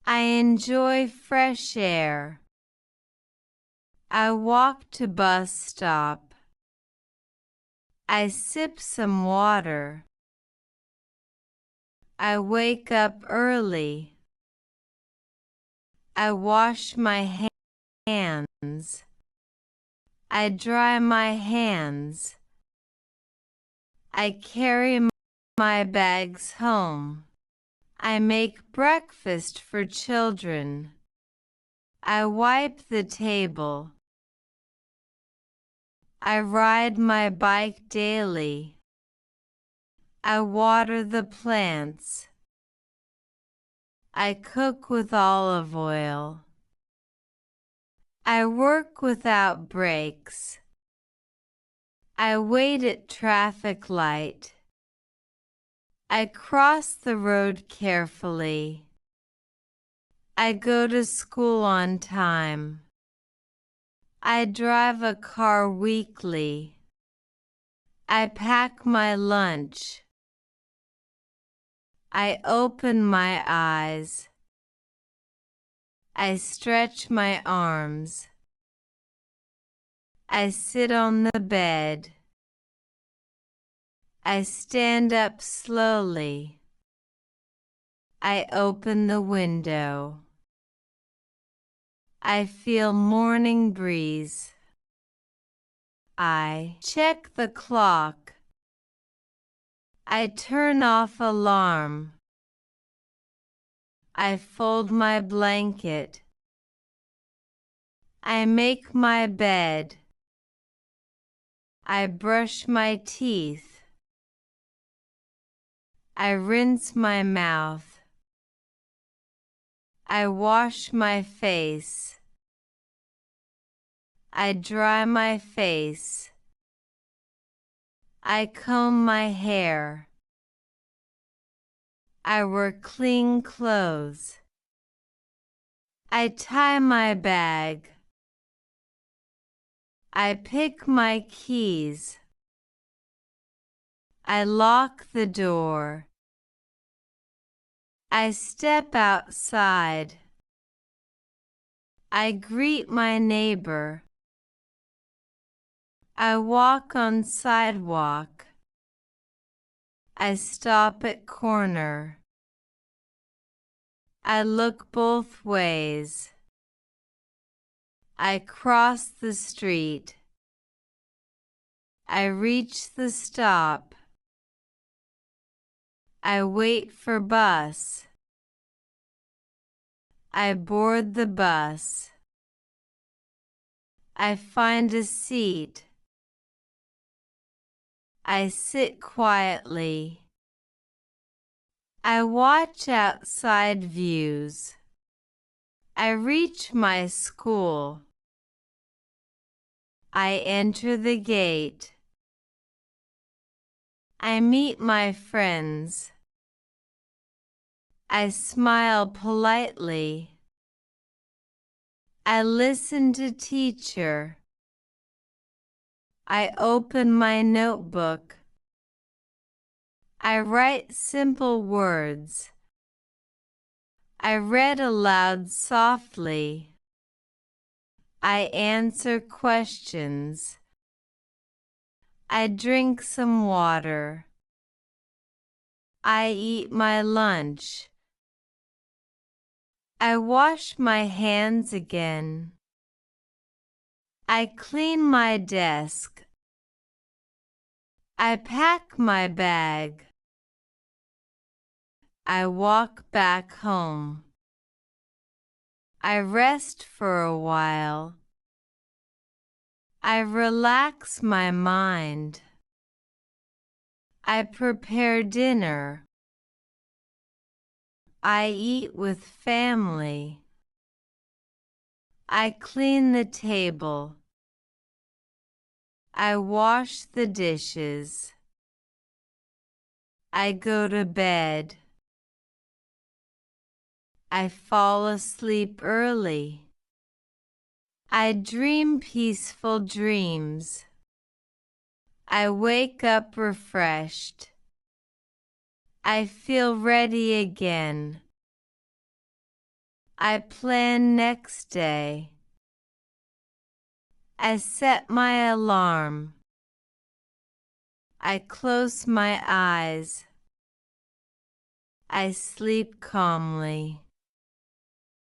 I enjoy fresh air. I walk to bus stop. I sip some water. I wake up early. I wash my hands. I dry my hands. I carry my bags home. I make breakfast for children. I wipe the table. I ride my bike daily. I water the plants. I cook with olive oil. I work without breaks. I wait at traffic light. I cross the road carefully. I go to school on time. I drive a car weekly. I pack my lunch. I open my eyes. I stretch my arms. I sit on the bed. I stand up slowly. I open the window. I feel morning breeze. I check the clock. I turn off alarm. I fold my blanket. I make my bed. I brush my teeth. I rinse my mouth. I wash my face. I dry my face. I comb my hair. I wear clean clothes. I tie my bag. I pick my keys. I lock the door. I step outside. I greet my neighbor. I walk on sidewalk. I stop at corner. I look both ways. I cross the street. I reach the stop. I wait for bus. I board the bus. I find a seat. I sit quietly. I watch outside views. I reach my school. I enter the gate. I meet my friends. I smile politely. I listen to teacher. I open my notebook. I write simple words. I read aloud softly. I answer questions. I drink some water. I eat my lunch. I wash my hands again. I clean my desk. I pack my bag. I walk back home. I rest for a while. I relax my mind. I prepare dinner. I eat with family. I clean the table. I wash the dishes. I go to bed. I fall asleep early. I dream peaceful dreams. I wake up refreshed. I feel ready again. I plan next day. I set my alarm. I close my eyes. I sleep calmly.